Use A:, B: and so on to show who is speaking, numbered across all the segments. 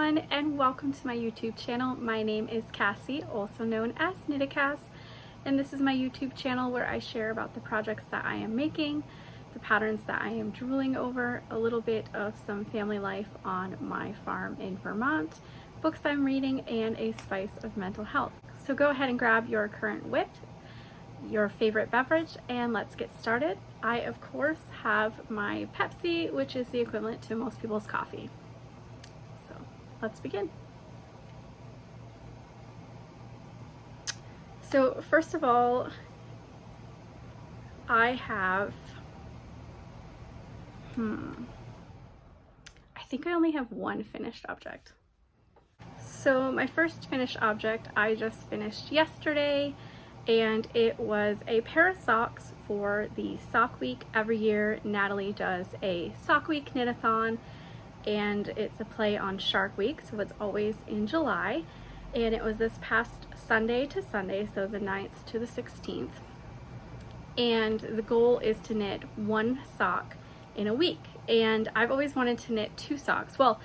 A: everyone, and welcome to my YouTube channel. My name is Cassie, also known as KnittaCass, and this is my YouTube channel where I share about the projects that I am making, the patterns that I am drooling over, a little bit of some family life on my farm in Vermont, books I'm reading, and a spice of mental health. So go ahead and grab your current whip, your favorite beverage, and let's get started. I of course have my Pepsi, which is the equivalent to most people's coffee. So let's begin. So first of all, I have I think I only have one finished object. So my first finished object I just finished yesterday, and it was a pair of socks for the sock week. Every year Natalie does a sock week knit-a-thon, and it's a play on Shark Week, so it's always in July, and it was this past Sunday to Sunday, so the 9th to the 16th, and the goal is to knit one sock in a week. And I've always wanted to knit two socks. Well,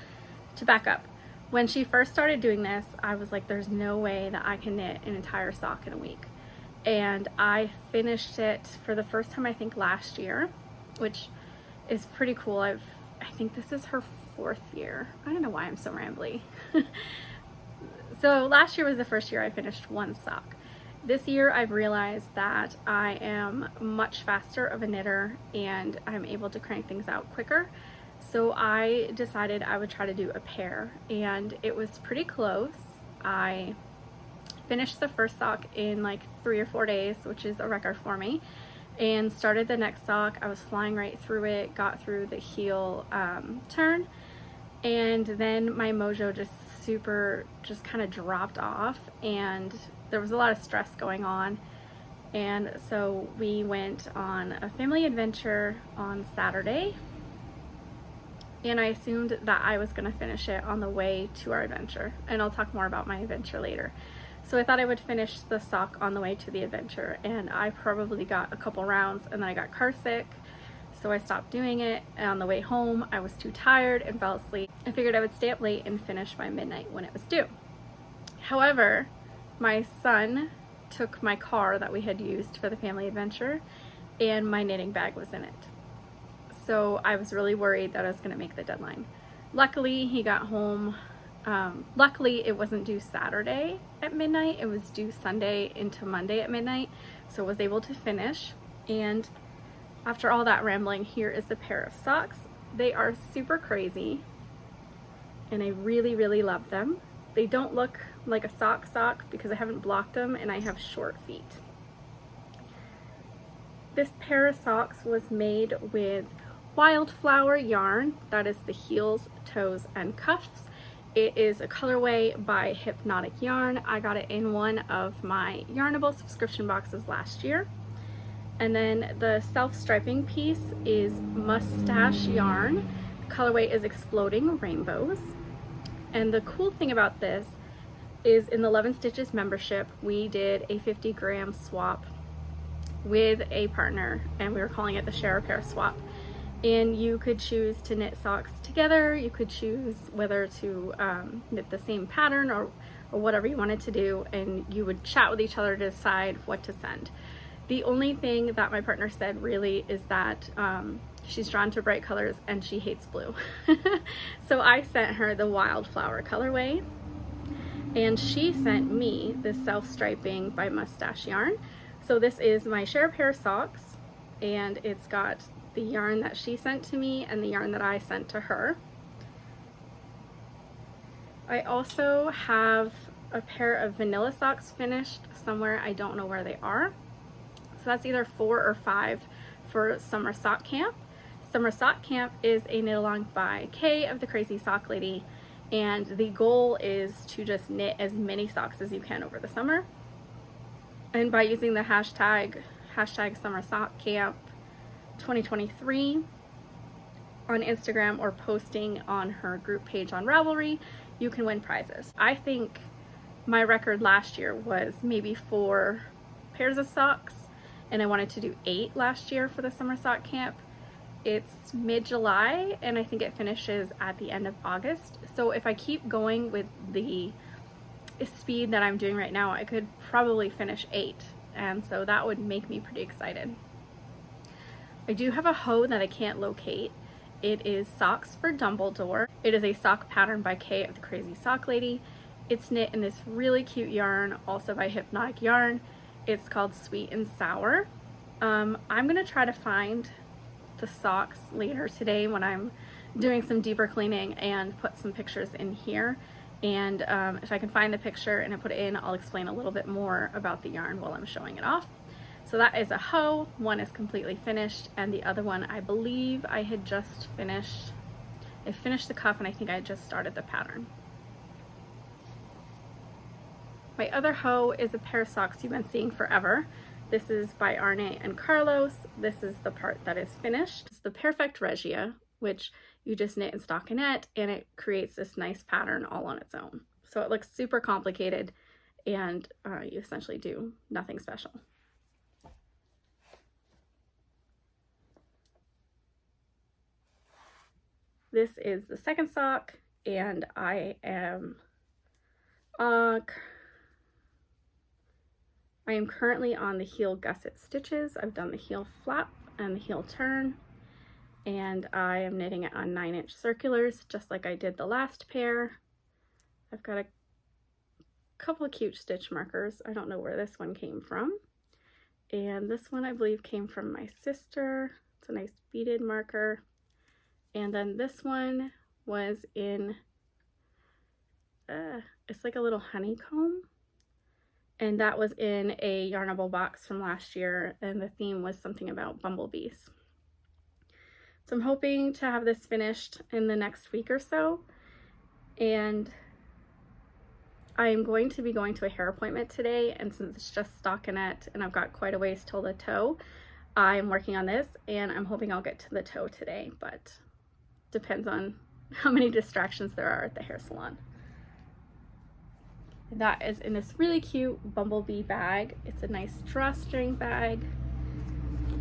A: to back up, when she first started doing this, I was like, there's no way that I can knit an entire sock in a week. And I finished it for the first time, I think last year, which is pretty cool. I think this is her 4th year. I don't know why I'm so rambly. So last year was the first year I finished one sock. This year I've realized that I am much faster of a knitter and I'm able to crank things out quicker. So I decided I would try to do a pair, and it was pretty close. I finished the first sock in like 3 or 4 days, which is a record for me, and started the next sock. I was flying right through it, got through the heel turn, and then my mojo just kind of dropped off, and there was a lot of stress going on. And so we went on a family adventure on Saturday, and I assumed that I was going to finish it on the way to our adventure, and I'll talk more about my adventure later. So I thought I would finish the sock on the way to the adventure, and I probably got a couple rounds, and then I got car sick, so I stopped doing it. And on the way home I was too tired and fell asleep. I figured I would stay up late and finish by midnight when it was due. However, my son took my car that we had used for the family adventure, and my knitting bag was in it. So I was really worried that I was going to make the deadline. Luckily he got home. Luckily it wasn't due Saturday at midnight, it was due Sunday into Monday at midnight, so I was able to finish. And after all that rambling, here is the pair of socks. They are super crazy and I really love them. They don't look like a sock because I haven't blocked them and I have short feet. This pair of socks was made with wildflower yarn, that is the heels, toes, and cuffs. It is a colorway by Hypnotic Yarn. I got it in one of my Yarnable subscription boxes last year. And then the self-striping piece is Mustache Yarn. The colorway is Exploding Rainbows. And the cool thing about this is in the 11 Stitches membership, we did a 50-gram swap with a partner, and we were calling it the Share a Pair swap. And you could choose to knit socks together, you could choose whether to knit the same pattern or whatever you wanted to do, and you would chat with each other to decide what to send. The only thing that my partner said really is that she's drawn to bright colors and she hates blue. So I sent her the wildflower colorway, and she sent me the self-striping by Mustache Yarn. So this is my Share a Pair socks, and it's got the yarn that she sent to me and the yarn that I sent to her. I also have a pair of vanilla socks finished somewhere. I don't know where they are. So that's either 4 or 5 for Summer Sock Camp. Summer Sock Camp is a knit along by Kay of the Crazy Sock Lady, and the goal is to just knit as many socks as you can over the summer. And by using the hashtag Summer Sock Camp 2023 on Instagram or posting on her group page on Ravelry, you can win prizes. I think my record last year was maybe 4 pairs of socks, and I wanted to do 8 last year for the Summer Sock Camp, It's mid-July and I think it finishes at the end of August. So if I keep going with the speed that I'm doing right now, I could probably finish 8, and so that would make me pretty excited. I do have a hoe that I can't locate. It is Socks for Dumbledore. It is a sock pattern by Kay of the Crazy Sock Lady. It's knit in this really cute yarn, also by Hypnotic Yarn. It's called Sweet and Sour. I'm gonna try to find the socks later today when I'm doing some deeper cleaning and put some pictures in here. And if I can find the picture and I put it in, I'll explain a little bit more about the yarn while I'm showing it off. So that is a hoe. One is completely finished, and the other one I believe I had just finished. I finished the cuff and I think I just started the pattern. My other hoe is a pair of socks you've been seeing forever. This is by Arne and Carlos. This is the part that is finished. It's the Perfect Regia, which you just knit in stockinette, and it creates this nice pattern all on its own. So it looks super complicated, and you essentially do nothing special. This is the second sock, and I am currently on the heel gusset stitches. I've done the heel flap and the heel turn, and I am knitting it on 9-inch circulars, just like I did the last pair. I've got a couple of cute stitch markers. I don't know where this one came from. And this one I believe came from my sister. It's a nice beaded marker. And then this one was in, it's like a little honeycomb. And that was in a Yarnable box from last year, and the theme was something about bumblebees. So I'm hoping to have this finished in the next week or so. And I'm going to be going to a hair appointment today, and since it's just stockinette and I've got quite a ways till the toe, I'm working on this, and I'm hoping I'll get to the toe today, but depends on how many distractions there are at the hair salon. That is in this really cute bumblebee bag. It's a nice drawstring bag,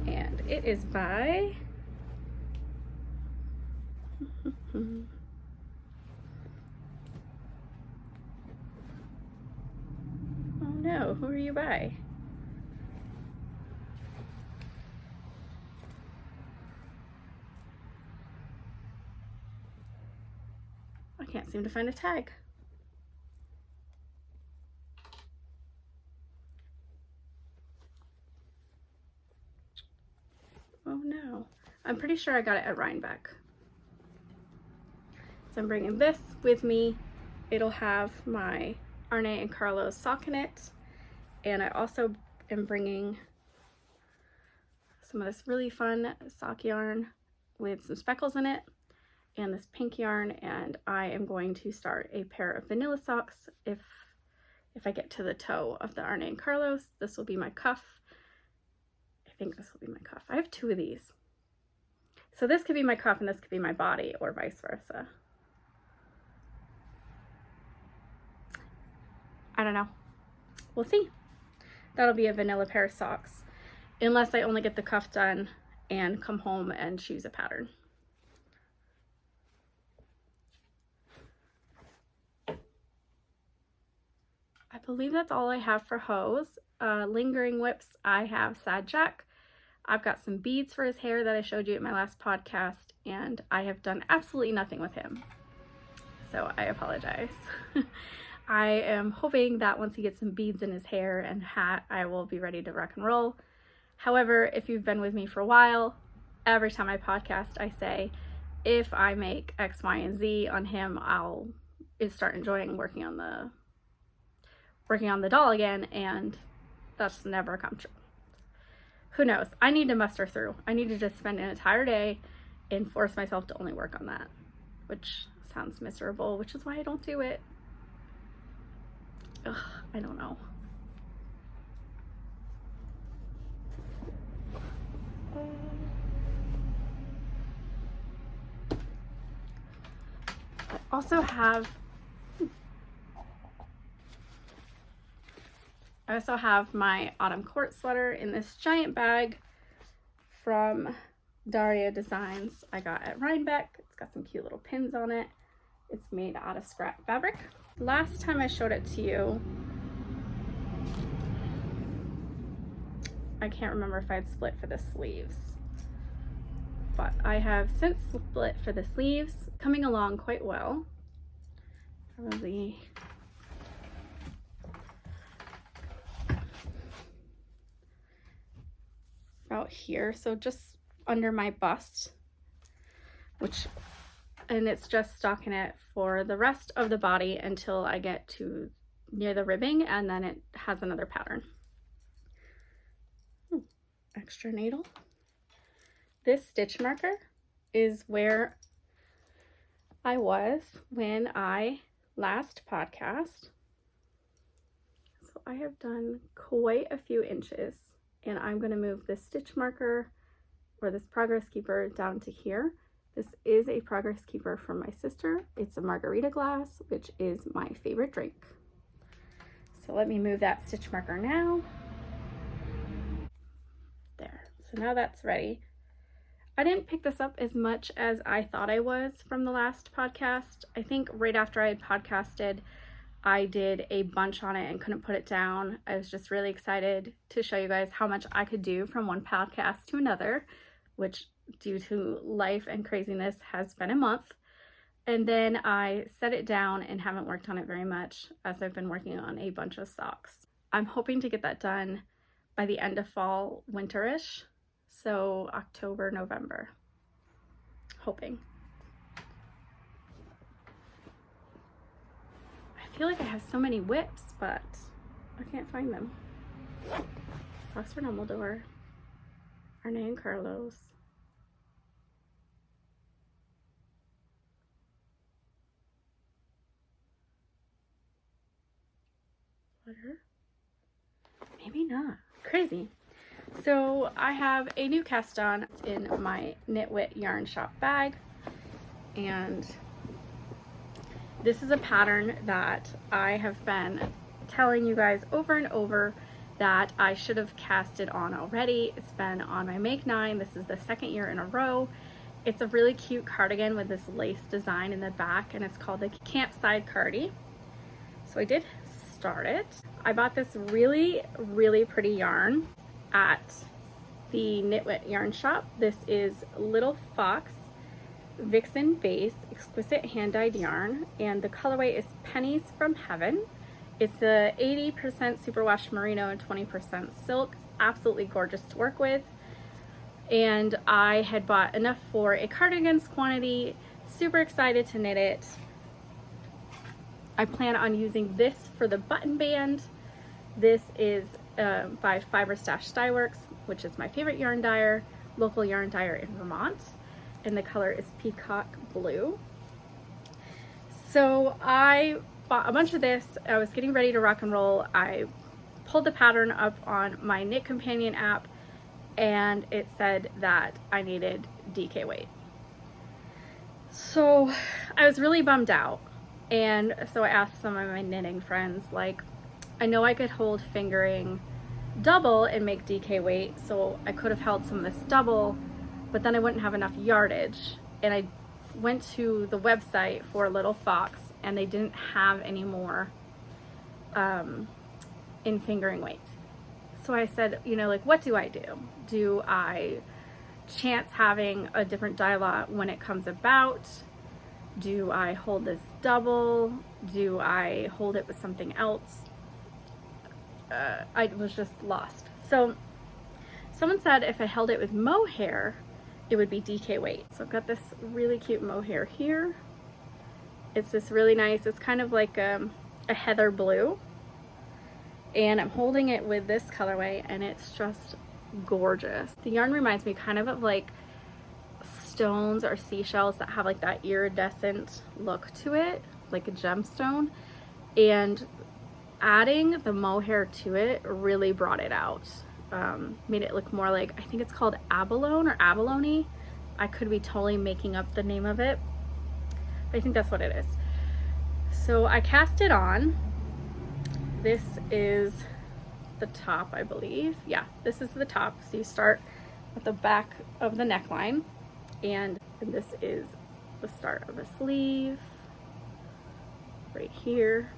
A: and it is by oh no, who are you by? I can't seem to find a tag. Oh no. I'm pretty sure I got it at Rhinebeck. So I'm bringing this with me. It'll have my Arne and Carlos sock in it. And I also am bringing some of this really fun sock yarn with some speckles in it, and this pink yarn, and I am going to start a pair of vanilla socks if I get to the toe of the Arne and Carlos. This will be my cuff. I think this will be my cuff. I have 2 of these. So this could be my cuff and this could be my body, or vice versa. I don't know. We'll see. That'll be a vanilla pair of socks, unless I only get the cuff done and come home and choose a pattern. I believe that's all I have for hose. Lingering whips, I have Sad Jack. I've got some beads for his hair that I showed you at my last podcast, and I have done absolutely nothing with him. So I apologize. I am hoping that once he gets some beads in his hair and hat, I will be ready to rock and roll. However, if you've been with me for a while, every time I podcast, I say, if I make X, Y, and Z on him, I'll start enjoying working on the doll again, and that's never come true. Who knows? I need to muster through. I need to just spend an entire day and force myself to only work on that, which sounds miserable, which is why I don't do it. Ugh, I don't know. I also have my autumn court sweater in this giant bag from Daria Designs I got at Rhinebeck. It's got some cute little pins on it. It's made out of scrap fabric. Last time I showed it to you, I can't remember if I'd split for the sleeves, but I have since split for the sleeves, coming along quite well. Probably about here, so just under my bust, and it's just stockinette for the rest of the body until I get to near the ribbing, and then it has another pattern. Extra needle. This stitch marker is where I was when I last podcast. So I have done quite a few inches, and I'm going to move this stitch marker or this progress keeper down to here. This is a progress keeper from my sister. It's a margarita glass, which is my favorite drink. So let me move that stitch marker now. There. So now that's ready. I didn't pick this up as much as I thought I was from the last podcast. I think right after I had podcasted, I did a bunch on it and couldn't put it down. I was just really excited to show you guys how much I could do from one podcast to another, which due to life and craziness has been a month. And then I set it down and haven't worked on it very much as I've been working on a bunch of socks. I'm hoping to get that done by the end of fall, winterish. So October, November, hoping. I feel like I have so many whips, but I can't find them. Socks for Dumbledore, Arne and Carlos. Butter? Maybe not. Crazy. So I have a new cast on in my Knit Yarn Shop bag, and this is a pattern that I have been telling you guys over and over that I should have casted on already. It's been on my Make 9. This is the second year in a row. It's a really cute cardigan with this lace design in the back, and it's called the Campside Cardi. So I did start it. I bought this really, really pretty yarn at the Knit Yarn Shop. This is Little Fox Vixen Base Exquisite Hand-Dyed Yarn, and the colorway is Pennies from Heaven. It's a 80% superwash merino and 20% silk. Absolutely gorgeous to work with. And I had bought enough for a cardigan's quantity. Super excited to knit it. I plan on using this for the button band. This is by Fiber Stash Dye Works, which is my favorite yarn dyer, local yarn dyer in Vermont, and the color is Peacock Blue. So I bought a bunch of this. I was getting ready to rock and roll. I pulled the pattern up on my Knit Companion app, and it said that I needed DK weight. So I was really bummed out, and so I asked some of my knitting friends, like, I know I could hold fingering double and make DK weight, so I could have held some of this double, but then I wouldn't have enough yardage. And I went to the website for Little Fox, and they didn't have any more in fingering weight. So I said, you know, like, what do I do? Do I chance having a different dye lot when it comes about? Do I hold this double? Do I hold it with something else? I was just lost. So someone said if I held it with mohair, it would be DK weight. So I've got this really cute mohair here. It's this really nice, it's kind of like a heather blue. And I'm holding it with this colorway, and it's just gorgeous. The yarn reminds me kind of like stones or seashells that have like that iridescent look to it, like a gemstone. And adding the mohair to it really brought it out. Made it look more like, I think it's called abalone or abalone. I could be totally making up the name of it, but I think that's what it is. So I cast it on. This is the top, I believe. Yeah, this is the top. So you start at the back of the neckline, and this is the start of the sleeve right here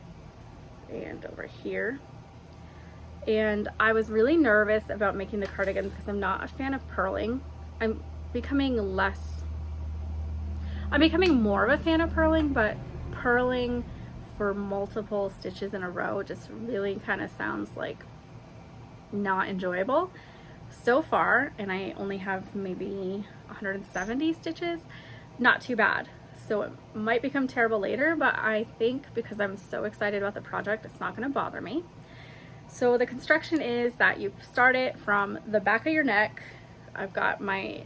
A: and over here. And I was really nervous about making the cardigan because I'm not a fan of purling. I'm becoming more of a fan of purling, but purling for multiple stitches in a row just really kind of sounds like not enjoyable so far. And I only have maybe 170 stitches, not too bad. So it might become terrible later, but I think because I'm so excited about the project, it's not going to bother me. So the construction is that you start it from the back of your neck. I've got my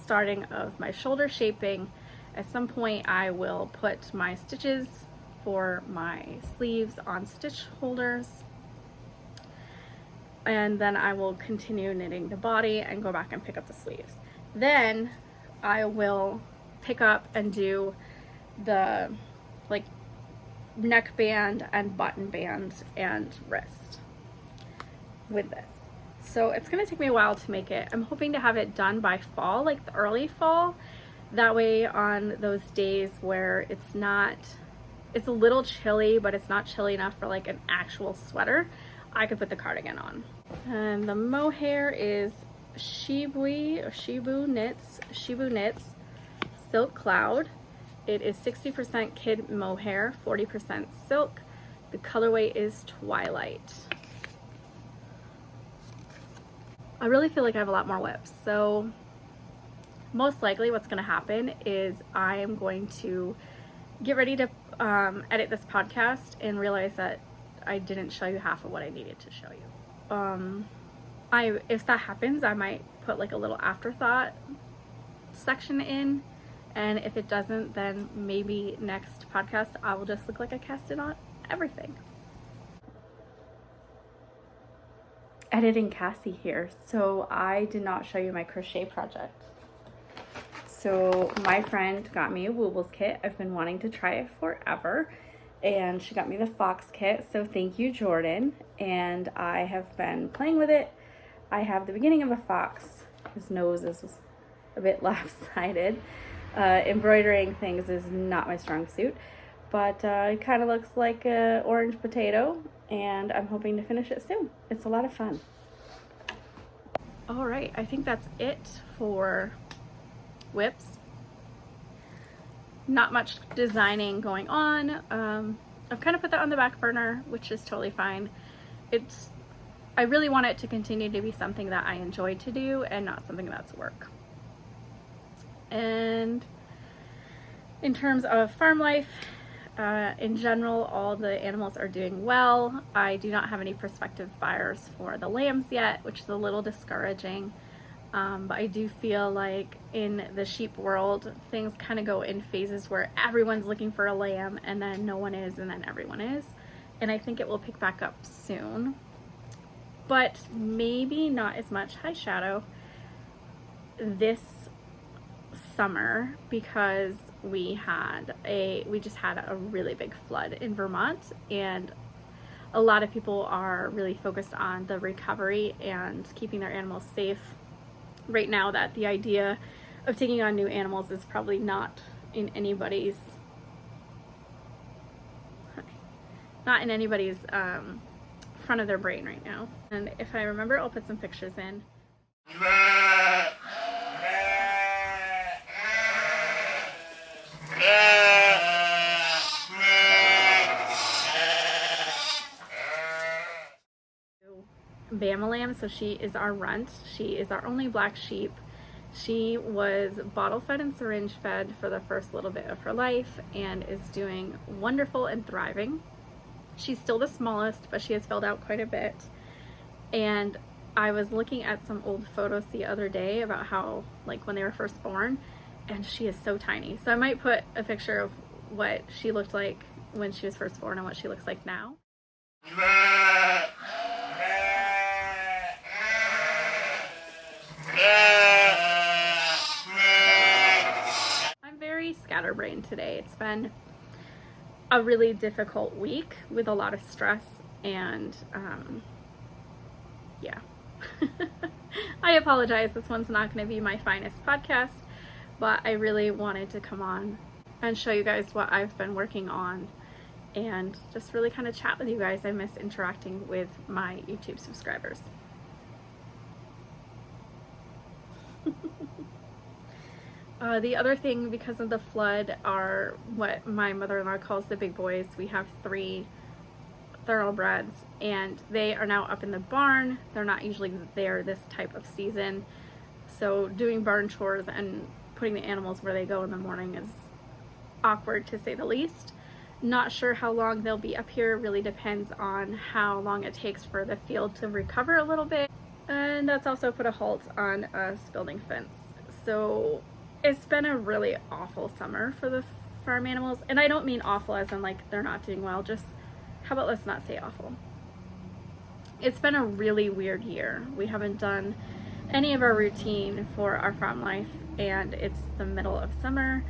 A: starting of my shoulder shaping. At some point I will put my stitches for my sleeves on stitch holders, and then I will continue knitting the body and go back and pick up the sleeves. Then I will pick up and do the like neckband and button band and wrist with this. So it's gonna take me a while to make it. I'm hoping to have it done by fall, like the early fall. That way on those days where it's a little chilly, but it's not chilly enough for like an actual sweater, I could put the cardigan on. And the mohair is Shibu Knits Silk Cloud. It is 60% kid mohair, 40% silk. The colorway is Twilight. I really feel like I have a lot more whips, so most likely what's going to happen is I am going to get ready to edit this podcast and realize that I didn't show you half of what I needed to show you. If that happens, I might put like a little afterthought section in, and if it doesn't, then maybe next podcast I will just look like I casted on everything. Editing Cassie here. So I did not show you my crochet project. So my friend got me a Woobles kit. I've been wanting to try it forever, and she got me the fox kit. So thank you, Jordan. And I have been playing with it. I have the beginning of a fox. His nose is a bit lopsided. Embroidering things is not my strong suit, but it kind of looks like an orange potato, and I'm hoping to finish it soon. It's a lot of fun. All right, I think that's it for whips. Not much designing going on. I've kind of put that on the back burner, which is totally fine. I really want it to continue to be something that I enjoy to do and not something that's work. And in terms of farm life, in general, all the animals are doing well. I do not have any prospective buyers for the lambs yet, which is a little discouraging. But I do feel like in the sheep world, things kind of go in phases where everyone's looking for a lamb and then no one is and then everyone is. And I think it will pick back up soon, but maybe not as much high shadow this summer because we just had a really big flood in Vermont, and a lot of people are really focused on the recovery and keeping their animals safe right now, that the idea of taking on new animals is probably not in anybody's front of their brain right now. And if I remember, I'll put some pictures in. Bama Lamb, so she is our runt. She is our only black sheep. She was bottle fed and syringe fed for the first little bit of her life and is doing wonderful and thriving. She's still the smallest, but she has filled out quite a bit. And I was looking at some old photos the other day about how, like, when they were first born, and she is so tiny. So I might put a picture of what she looked like when she was first born and what she looks like now. I'm very scatterbrained today. It's been a really difficult week with a lot of stress and yeah. I apologize, this one's not going to be my finest podcast, but I really wanted to come on and show you guys what I've been working on and just really kind of chat with you guys. I miss interacting with my YouTube subscribers. The other thing, because of the flood, are what my mother-in-law calls the big boys. We have 3 thoroughbreds, and they are now up in the barn. They're not usually there this type of season, so doing barn chores and putting the animals where they go in the morning is awkward, to say the least. Not sure how long they'll be up here. Really depends on how long it takes for the field to recover a little bit, and that's also put a halt on us building fence. So it's been a really awful summer for the farm animals, and I don't mean awful as in like they're not doing well, just how about let's not say awful. It's been a really weird year. We haven't done any of our routine for our farm life, and it's the middle of summer.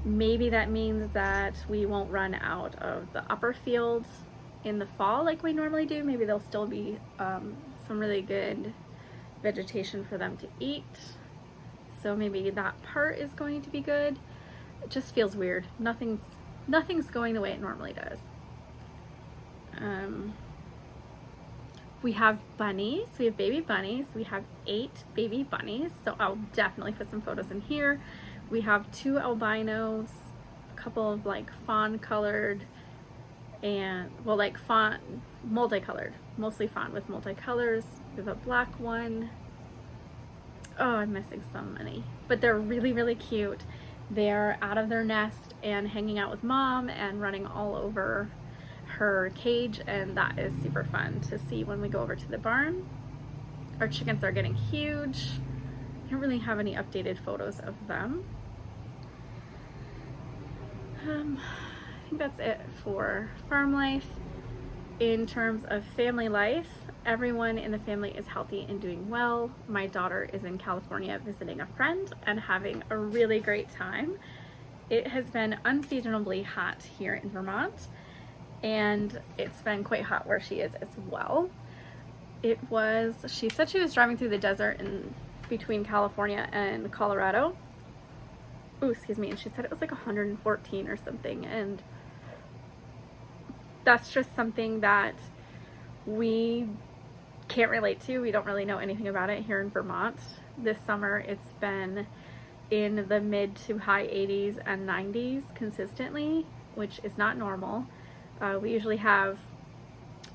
A: Maybe that means that we won't run out of the upper fields in the fall like we normally do. Maybe there'll still be some really good vegetation for them to eat. So maybe that part is going to be good. It just feels weird. Nothing's going the way it normally does. We have bunnies. We have baby bunnies. We have 8 baby bunnies. So I'll definitely put some photos in here. We have 2 albinos, a couple of like fawn colored, and well, like fawn, multicolored, mostly fawn with multicolors. We have a black one. Oh, I'm missing so many, but they're really, really cute. They're out of their nest and hanging out with mom and running all over her cage, and that is super fun to see when we go over to the barn. Our chickens are getting huge. I don't really have any updated photos of them. I think that's it for farm life. In terms of family life, everyone in the family is healthy and doing well. My daughter is in California visiting a friend and having a really great time. It has been unseasonably hot here in Vermont, and it's been quite hot where she is as well. She said she was driving through the desert in between California and Colorado. Oh, excuse me. And she said it was like 114 or something. And that's just something that we can't relate to. We don't really know anything about it here in Vermont. This summer, it's been in the mid to high 80s and 90s consistently, which is not normal. We usually have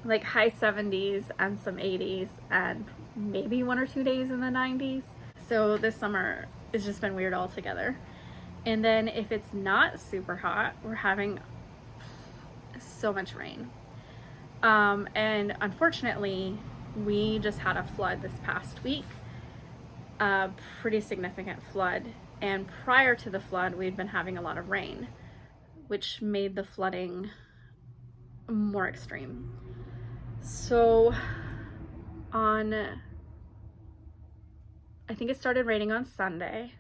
A: like high 70s and some 80s and maybe 1 or 2 days in the 90s. So this summer has just been weird altogether. And then if it's not super hot, we're having so much rain. And unfortunately, we just had a flood this past week, a pretty significant flood. And prior to the flood, we'd been having a lot of rain, which made the flooding more extreme. So I think it started raining on Sunday,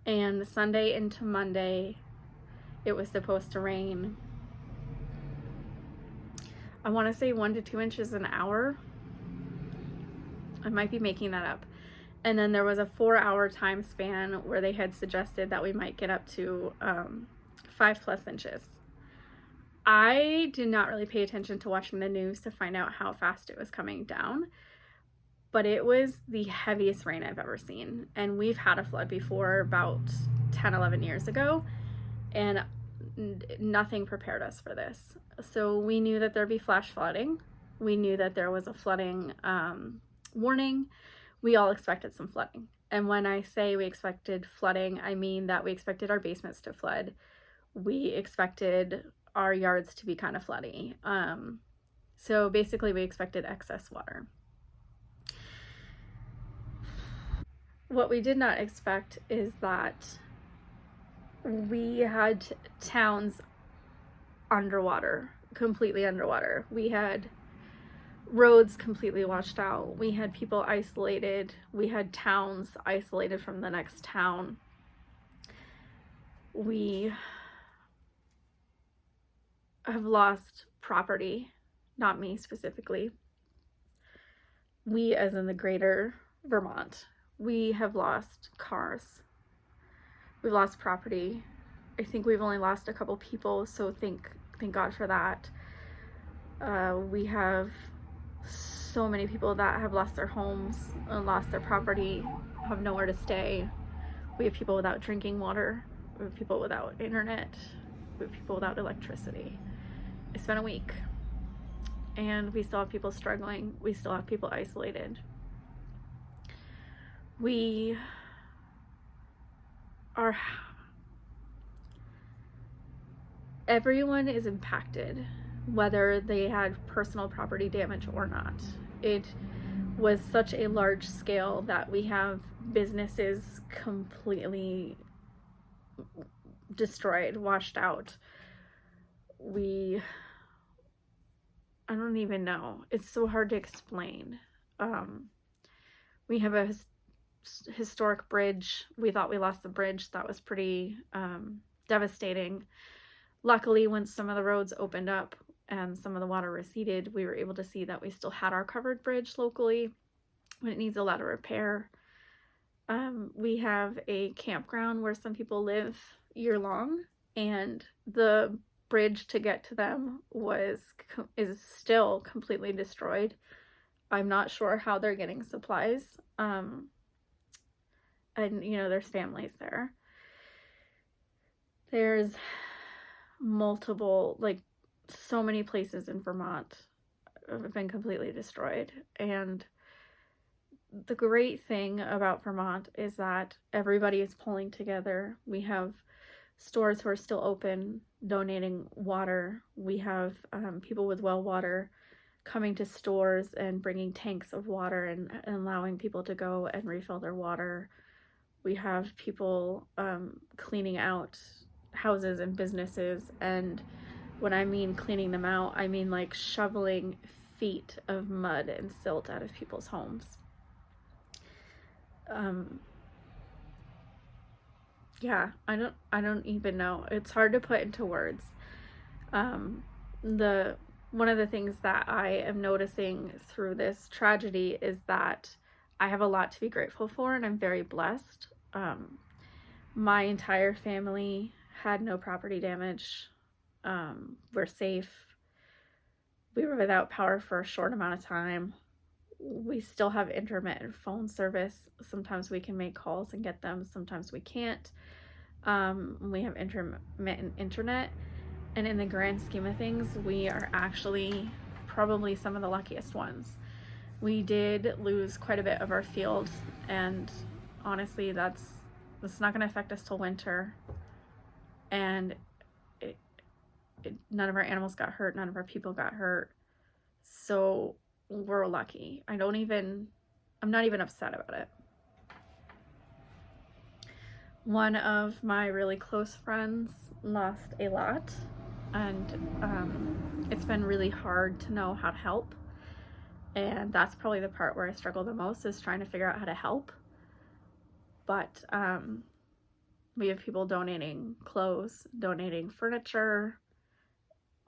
A: and Sunday into Monday, it was supposed to rain, I want to say 1 to 2 inches an hour. I might be making that up. And then there was a 4-hour time span where they had suggested that we might get up to 5+ inches. I did not really pay attention to watching the news to find out how fast it was coming down, but it was the heaviest rain I've ever seen. And we've had a flood before about 10, 11 years ago, and nothing prepared us for this. So we knew that there'd be flash flooding. We knew that there was a flooding warning. We all expected some flooding. And when I say we expected flooding, I mean that we expected our basements to flood. We expected our yards to be kind of floody. So basically we expected excess water. What we did not expect is that we had towns underwater, completely underwater. We had roads completely washed out. We had people isolated. We had towns isolated from the next town. We have lost property, not me specifically. We, as in the greater Vermont. We have lost cars. We've lost property. I think we've only lost a couple people, so thank God for that. We have so many people that have lost their homes and lost their property, have nowhere to stay. We have people without drinking water. We have people without internet. We have people without electricity. It's been a week, and we still have people struggling. We still have people isolated. Everyone is impacted, whether they had personal property damage or not. It was such a large scale that we have businesses completely destroyed, washed out. I don't even know. It's so hard to explain. We have a historic bridge. We thought we lost the bridge. That was pretty devastating. Luckily, when some of the roads opened up and some of the water receded, we were able to see that we still had our covered bridge locally when it needs a lot of repair. We have a campground where some people live year long, and the bridge to get to them is still completely destroyed. I'm not sure how they're getting supplies. And there's families there. There's multiple, so many places in Vermont have been completely destroyed. And the great thing about Vermont is that everybody is pulling together. We have stores who are still open, donating water. We have people with well water coming to stores and bringing tanks of water and allowing people to go and refill their water. We have people cleaning out houses and businesses, and when I mean cleaning them out, I mean shoveling feet of mud and silt out of people's homes. Yeah, I don't even know. It's hard to put into words. One of the things that I am noticing through this tragedy is that I have a lot to be grateful for, and I'm very blessed. My entire family had no property damage. We're safe. We were without power for a short amount of time. We still have intermittent phone service. Sometimes we can make calls and get them. Sometimes we can't. We have intermittent internet. And in the grand scheme of things, we are actually probably some of the luckiest ones. We did lose quite a bit of our field, and honestly, that's not going to affect us till winter. And none of our animals got hurt, none of our people got hurt. So we're lucky. I'm not even upset about it. One of my really close friends lost a lot, and it's been really hard to know how to help. And that's probably the part where I struggle the most, is trying to figure out how to help. But we have people donating clothes, donating furniture,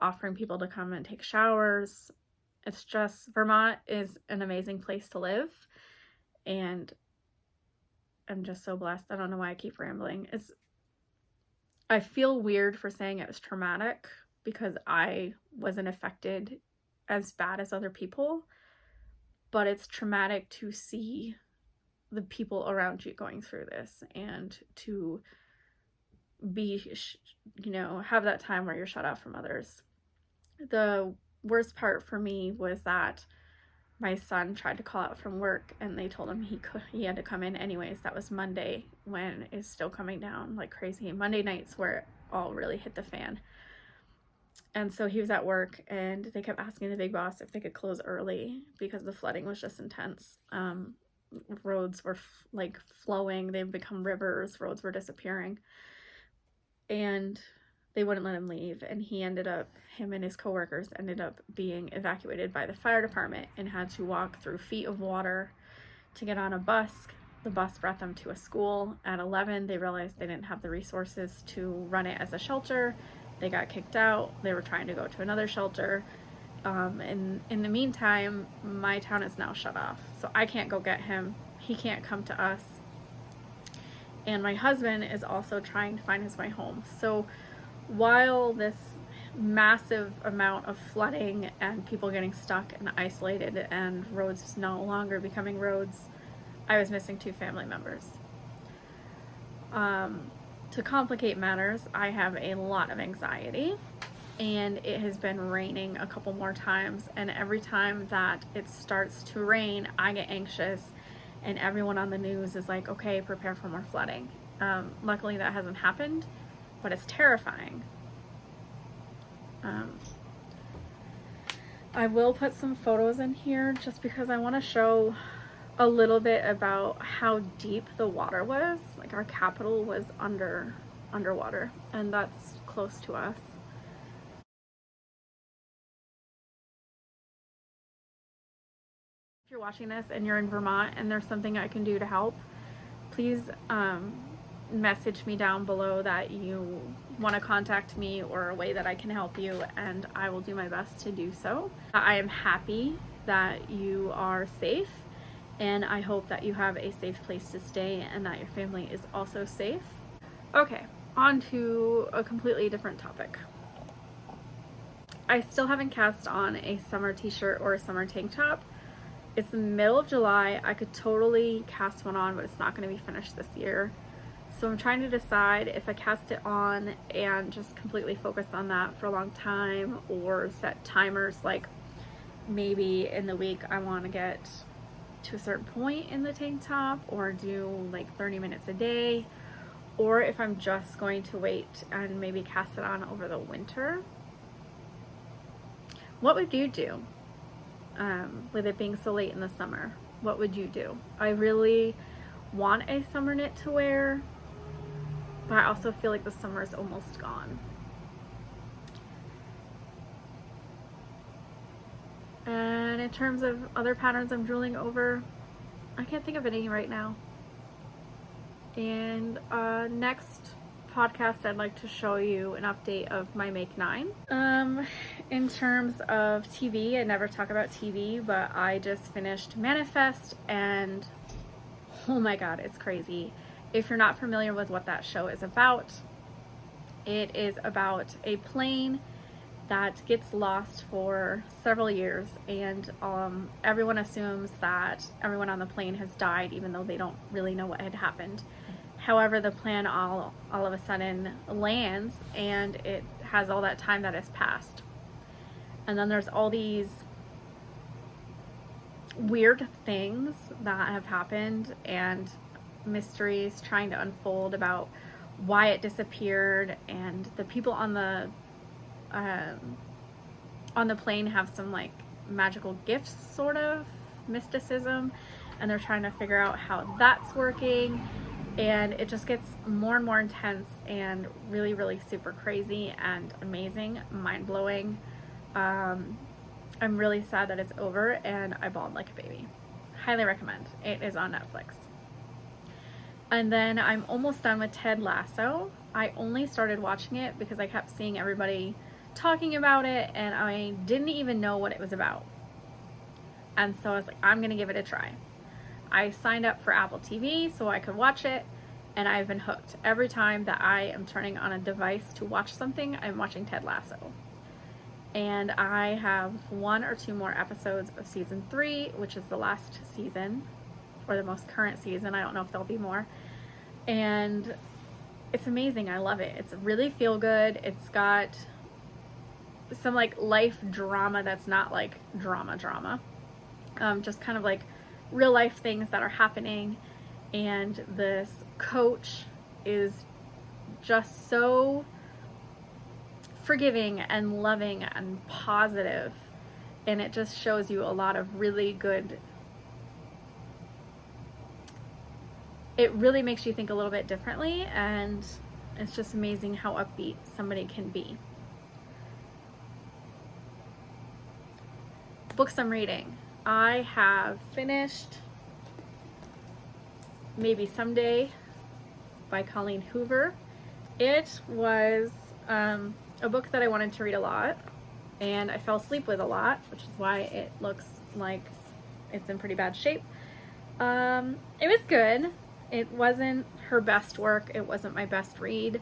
A: offering people to come and take showers. It's just, Vermont is an amazing place to live, and I'm just so blessed. I don't know why I keep rambling. I feel weird for saying it was traumatic, because I wasn't affected as bad as other people, but it's traumatic to see the people around you going through this, and to be, have that time where you're shut off from others. The worst part for me was that my son tried to call out from work, and they told him he had to come in anyways. That was Monday, when it's still coming down like crazy. Monday nights where it all really hit the fan. And so he was at work, and they kept asking the big boss if they could close early because the flooding was just intense. Roads were flowing. They've become rivers. Roads were disappearing. And they wouldn't let him leave. And him and his coworkers ended up being evacuated by the fire department and had to walk through feet of water to get on a bus. The bus brought them to a school. At 11, they realized they didn't have the resources to run it as a shelter. They got kicked out. They were trying to go to another shelter. And in the meantime, my town is now shut off. So I can't go get him. he can't come to us. And my husband is also trying to find his way home. So while this massive amount of flooding and people getting stuck and isolated and roads no longer becoming roads, I was missing 2 family members. To complicate matters, I have a lot of anxiety, and it has been raining a couple more times, and every time that it starts to rain, I get anxious, and everyone on the news is like, okay, prepare for more flooding. Luckily that hasn't happened, but it's terrifying. I will put some photos in here just because I want to show a little bit about how deep the water was. Like, our capital was underwater, and that's close to us. If you're watching this and you're in Vermont and there's something I can do to help, please message me down below that you want to contact me or a way that I can help you, and I will do my best to do so. I am happy that you are safe, and I hope that you have a safe place to stay and that your family is also safe. Okay, on to a completely different topic. I still haven't cast on a summer t-shirt or a summer tank top. It's the middle of July. I could totally cast one on, but it's not going to be finished this year. So I'm trying to decide if I cast it on and just completely focus on that for a long time, or set timers, like maybe in the week I want to get to a certain point in the tank top, or do like 30 minutes a day, or if I'm just going to wait and maybe cast it on over the winter. What would you do with it being so late in the summer? What would you do? I really want a summer knit to wear, but I also feel like the summer is almost gone. And in terms of other patterns I'm drooling over, I can't think of any right now. And next podcast, I'd like to show you an update of my Make 9. In terms of TV, I never talk about TV, but I just finished Manifest, and oh my god, it's crazy. If you're not familiar with what that show is about, it is about a plane that gets lost for several years, and everyone assumes that everyone on the plane has died, even though they don't really know what had happened. However, the plane all of a sudden lands, and it has all that time that has passed. And then there's all these weird things that have happened, and mysteries trying to unfold about why it disappeared, and the people on the plane have some like magical gifts, sort of mysticism, and they're trying to figure out how that's working, and it just gets more and more intense and really, really super crazy and amazing, mind-blowing. I'm really sad that it's over, and I bawled like a baby. Highly recommend. It is on Netflix. And then I'm almost done with Ted Lasso. I only started watching it because I kept seeing everybody talking about it, and I didn't even know what it was about. And so I was like, I'm gonna give it a try. I signed up for Apple TV so I could watch it, and I've been hooked. Every time that I am turning on a device to watch something, I'm watching Ted Lasso. And I have 1 or 2 more episodes of season 3, which is the last season, or the most current season. I don't know if there'll be more. And it's amazing. I love it. It's really feel good. It's got some like life drama that's not like drama. Just kind of like real life things that are happening. And this coach is just so forgiving and loving and positive, and it just shows you a lot of really good, it really makes you think a little bit differently, and it's just amazing how upbeat somebody can be. Books I'm reading. I have finished Maybe Someday by Colleen Hoover. It was a book that I wanted to read a lot, and I fell asleep with a lot, which is why it looks like it's in pretty bad shape. It was good. It wasn't her best work. It wasn't my best read.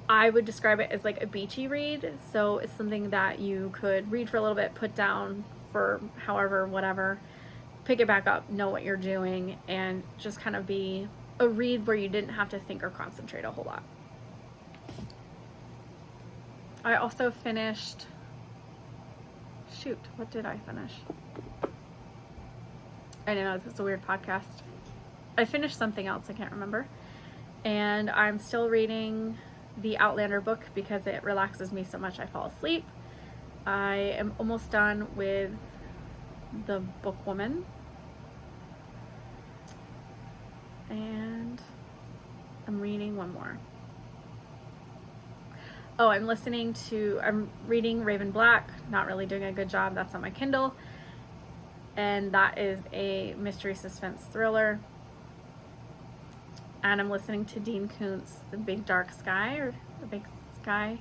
A: I would describe it as like a beachy read. So it's something that you could read for a little bit, put down for however, whatever, pick it back up, know what you're doing, and just kind of be a read where you didn't have to think or concentrate a whole lot. I also finished, shoot, what did I finish? I don't know, this is a weird podcast. I finished something else, I can't remember. And I'm still reading the Outlander book because it relaxes me so much I fall asleep. I am almost done with The Bookwoman. And I'm reading one more. Oh, I'm reading Raven Black. Not really doing a good job. That's on my Kindle. And that is a mystery suspense thriller. And I'm listening to Dean Koontz, The Big Dark Sky, or The Big Sky.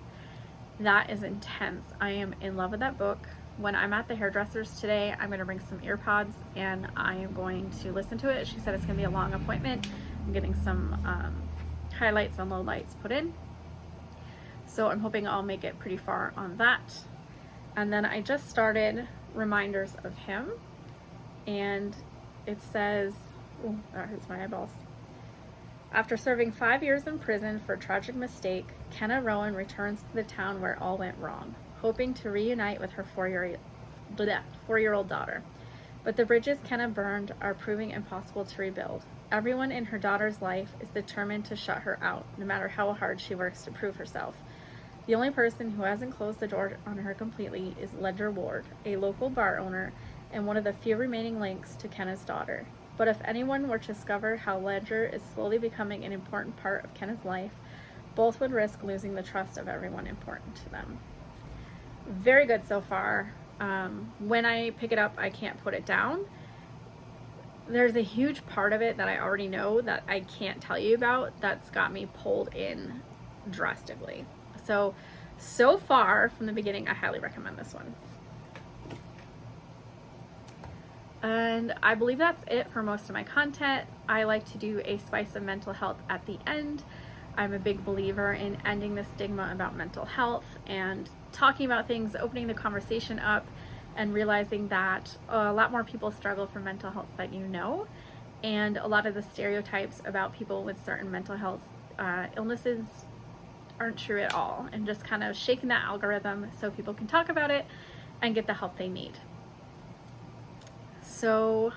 A: That is intense. I am in love with that book. When I'm at the hairdresser's today, I'm going to bring some ear pods and I am going to listen to it. She said it's going to be a long appointment. I'm getting some highlights and lowlights put in. So I'm hoping I'll make it pretty far on that. And then I just started Reminders of Him. And it says, oh, that hurts my eyeballs. After serving 5 years in prison for a tragic mistake, Kenna Rowan returns to the town where all went wrong, hoping to reunite with her four-year-old daughter. But the bridges Kenna burned are proving impossible to rebuild. Everyone in her daughter's life is determined to shut her out, no matter how hard she works to prove herself. The only person who hasn't closed the door on her completely is Ledger Ward, a local bar owner and one of the few remaining links to Kenna's daughter. But if anyone were to discover how Ledger is slowly becoming an important part of Kenna's life, both would risk losing the trust of everyone important to them. Very good so far. When I pick it up, I can't put it down. There's a huge part of it that I already know that I can't tell you about that's got me pulled in drastically. So far from the beginning, I highly recommend this one. And I believe that's it for most of my content. I like to do a spice of mental health at the end. I'm a big believer in ending the stigma about mental health and talking about things, opening the conversation up, and realizing that a lot more people struggle from mental health than you know. And a lot of the stereotypes about people with certain mental health illnesses aren't true at all. And just kind of shaking that algorithm so people can talk about it and get the help they need. So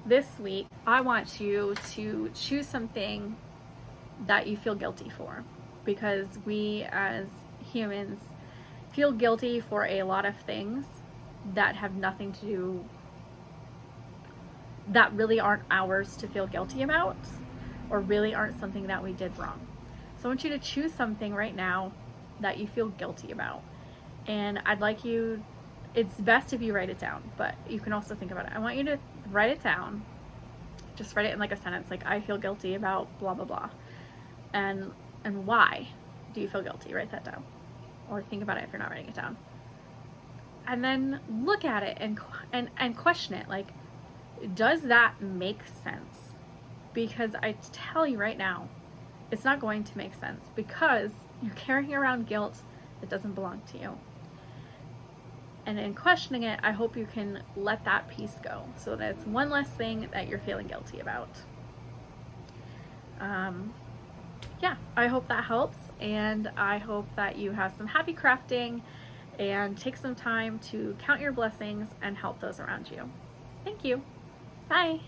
A: this week, I want you to choose something that you feel guilty for, because we as humans feel guilty for a lot of things that have nothing to do, that really aren't ours to feel guilty about, or really aren't something that we did wrong. So I want you to choose something right now that you feel guilty about. And I'd like you, it's best if you write it down, but you can also think about it. I want you to write it down. Just write it in like a sentence, like I feel guilty about blah, blah, blah. And why do you feel guilty? Write that down. Or think about it if you're not writing it down. And then look at it and question it. Like, does that make sense? Because I tell you right now, it's not going to make sense, because you're carrying around guilt that doesn't belong to you. And in questioning it, I hope you can let that piece go, so that it's one less thing that you're feeling guilty about. Yeah, I hope that helps, and I hope that you have some happy crafting and take some time to count your blessings and help those around you. Thank you. Bye.